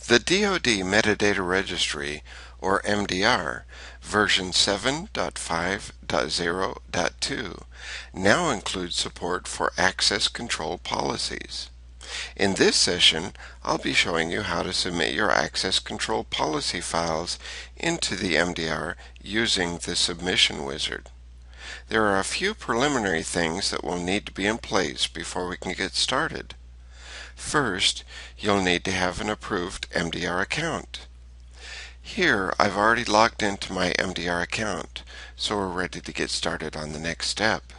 The DoD Metadata Registry, or MDR, version 7.5.0.2 now includes support for access control policies. In this session, I'll be showing you how to submit your access control policy files into the MDR using the submission wizard. There are a few preliminary things that will need to be in place before we can get started. First, you'll need to have an approved MDR account. Here, I've already logged into my MDR account, so we're ready to get started on the next step.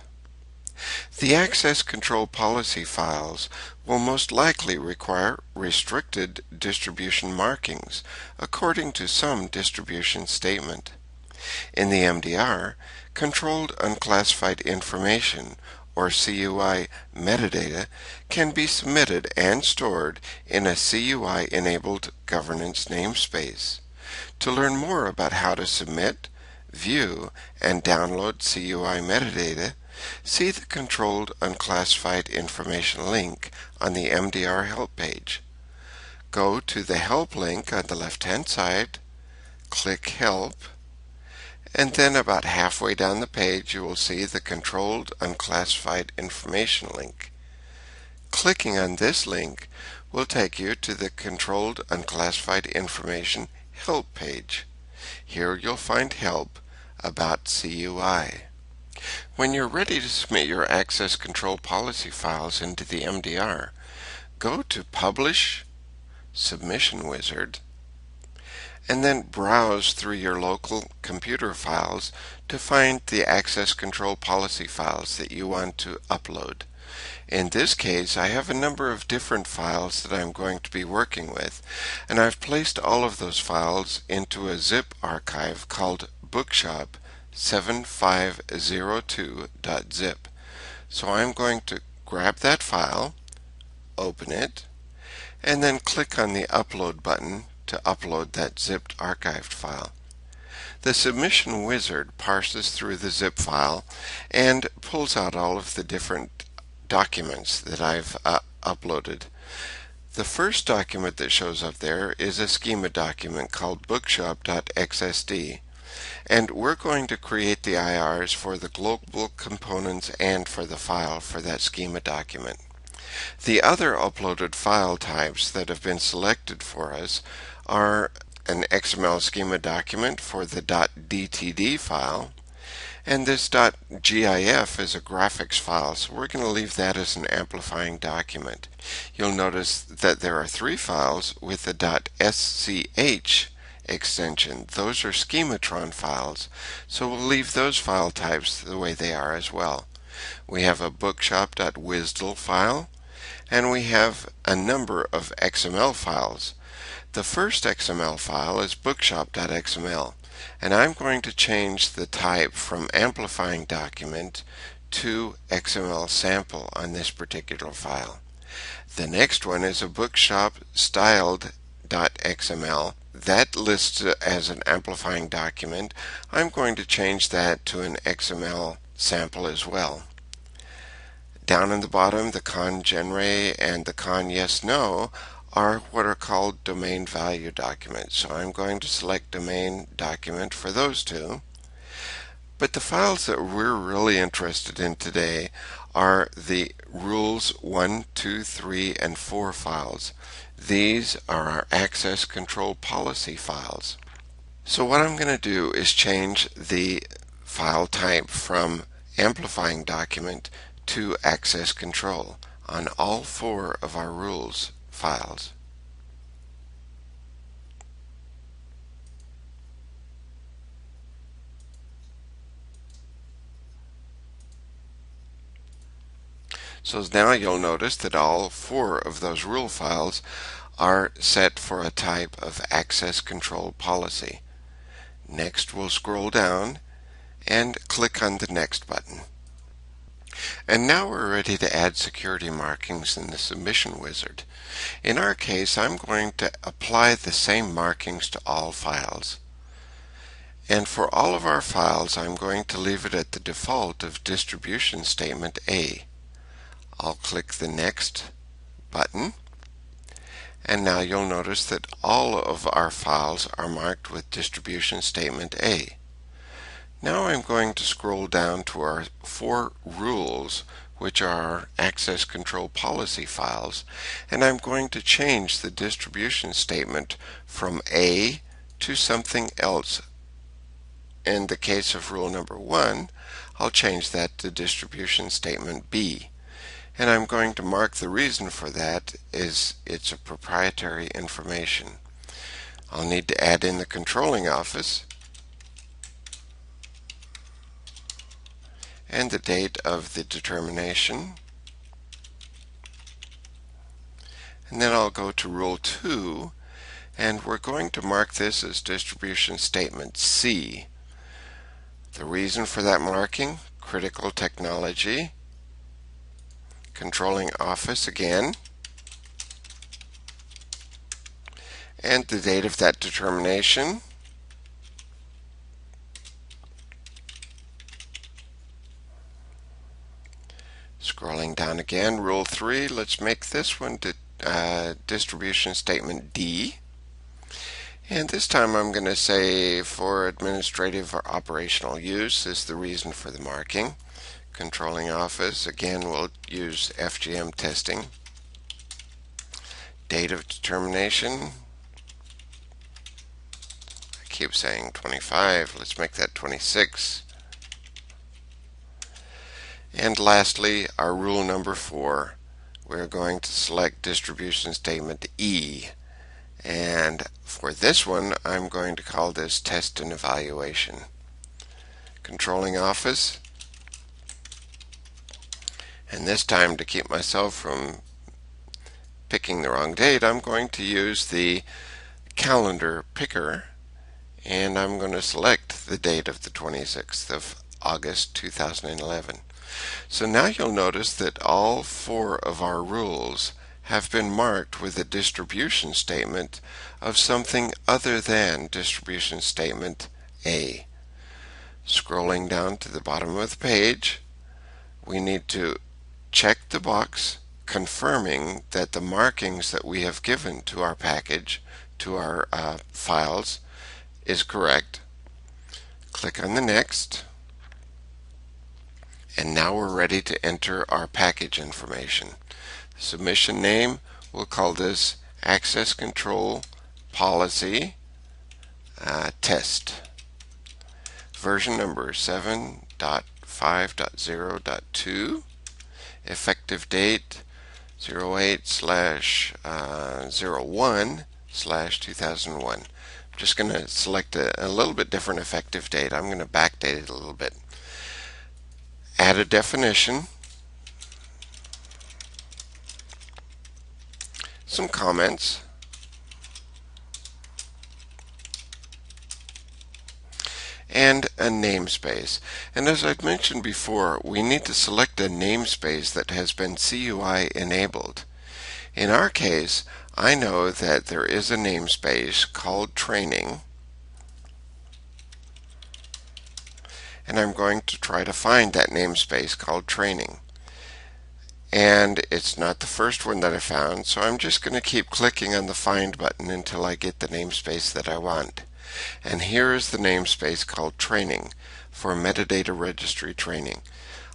The access control policy files will most likely require restricted distribution markings according to some distribution statement. In the MDR, Controlled Unclassified Information, or CUI metadata, can be submitted and stored in a CUI-enabled governance namespace. To learn more about how to submit, view, and download CUI metadata, see the Controlled Unclassified Information link on the MDR help page. Go to the Help link on the left-hand side, click Help, and then about halfway down the page you will see the Controlled Unclassified Information link. Clicking on this link will take you to the Controlled Unclassified Information Help page. Here you'll find Help about CUI. When you're ready to submit your access control policy files into the MDR, go to Publish, Submission Wizard, and then browse through your local computer files to find the access control policy files that you want to upload. In this case, I have a number of different files that I'm going to be working with, and I've placed all of those files into a zip archive called bookshop 7502.zip. So I'm going to grab that file, open it, and then click on the Upload button to upload that zipped archived file. The submission wizard parses through the zip file and pulls out all of the different documents that I've uploaded. The first document that shows up there is a schema document called bookshop.xsd, and we're going to create the IRs for the global components and for the file for that schema document. The other uploaded file types that have been selected for us are an XML schema document for the .dtd file, and this .gif is a graphics file, so we're going to leave that as an amplifying document. You'll notice that there are three files with the .sch extension. Those are schematron files, so we'll leave those file types the way they are as well. We have a bookshop.wisdl file, and we have a number of XML files. The first XML file is bookshop.xml, and I'm going to change the type from amplifying document to XML sample on this particular file. The next one is a bookshop styled.xml. That lists it as an amplifying document. I'm going to change that to an XML sample as well. Down in the bottom, the con genre and the con yes no are what are called domain value documents. So I'm going to select domain document for those two. But the files that we're really interested in today are the rules 1, 2, 3, and 4 files. These are our access control policy files. So what I'm going to do is change the file type from amplifying document to access control on all 4 of our rules files. So now you'll notice that all 4 of those rule files are set for a type of access control policy. Next, we'll scroll down and click on the Next button. And now we're ready to add security markings in the submission wizard. In our case, I'm going to apply the same markings to all files. And for all of our files, I'm going to leave it at the default of distribution statement A. I'll click the Next button, And now you'll notice that all of our files are marked with distribution statement A. Now I'm going to scroll down to our 4 rules, which are access control policy files, and I'm going to change the distribution statement from A to something else. In the case of rule number 1, I'll change that to distribution statement B. And I'm going to mark the reason for that is it's a proprietary information. I'll need to add in the controlling office and the date of the determination. And then I'll go to rule 2, and we're going to mark this as distribution statement C. The reason for that marking: critical technology, controlling office again, and the date of that determination. Scrolling down again, rule 3, let's make this one distribution statement D. And this time I'm going to say for administrative or operational use is the reason for the marking. Controlling office, again we'll use FGM testing. Date of determination, I keep saying 25, let's make that 26. And lastly, our rule number 4, we're going to select distribution statement E. And for this one, I'm going to call this test and evaluation. Controlling office. And this time, to keep myself from picking the wrong date, I'm going to use the calendar picker, and I'm going to select the date of the 26th of August 2011. So now you'll notice that all 4 of our rules have been marked with a distribution statement of something other than distribution statement A. Scrolling down to the bottom of the page, we need to check the box confirming that the markings that we have given to our package, to our files, is correct. Click on the next, and now we're ready to enter our package information. Submission name, we'll call this Access Control Policy Test. Version number 7.5.0.2. Effective date 08/01/2001. I'm just going to select a little bit different effective date. I'm going to backdate it a little bit. Add a definition, some comments, and a namespace. And as I've mentioned before, we need to select a namespace that has been CUI enabled. In our case, I know that there is a namespace called training, and I'm going to try to find that namespace called training. And it's not the first one that I found, so I'm just going to keep clicking on the find button until I get the namespace that I want. And here is the namespace called training for Metadata Registry training.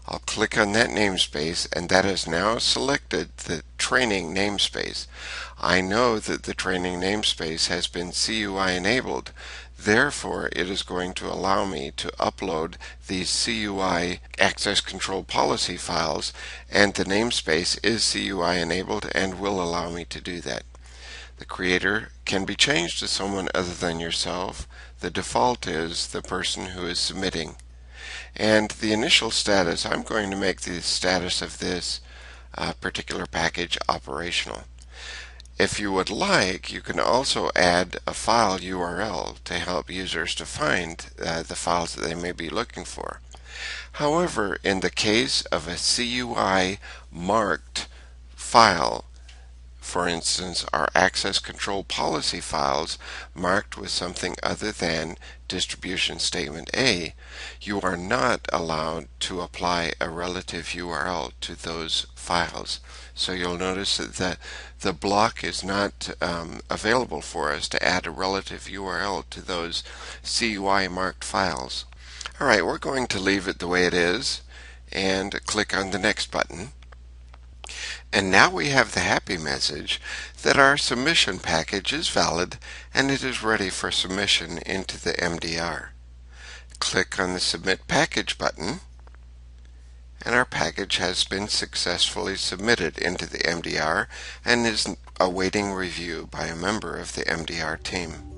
I'll click on that namespace, and that has now selected the training namespace. I know that the training namespace has been CUI enabled. Therefore, it is going to allow me to upload these CUI access control policy files, and the namespace is CUI enabled and will allow me to do that. The creator can be changed to someone other than yourself. The default is the person who is submitting. And the initial status, I'm going to make the status of this particular package operational. If you would like, you can also add a file URL to help users to find the files that they may be looking for. However, in the case of a CUI marked file for instance our access control policy files marked with something other than distribution statement A, you are not allowed to apply a relative URL to those files. So you'll notice that the block is not available for us to add a relative URL to those CUI marked files. Alright, we're going to leave it the way it is and click on the next button. And now we have the happy message that our submission package is valid and it is ready for submission into the MDR. Click on the Submit Package button and our package has been successfully submitted into the MDR and is awaiting review by a member of the MDR team.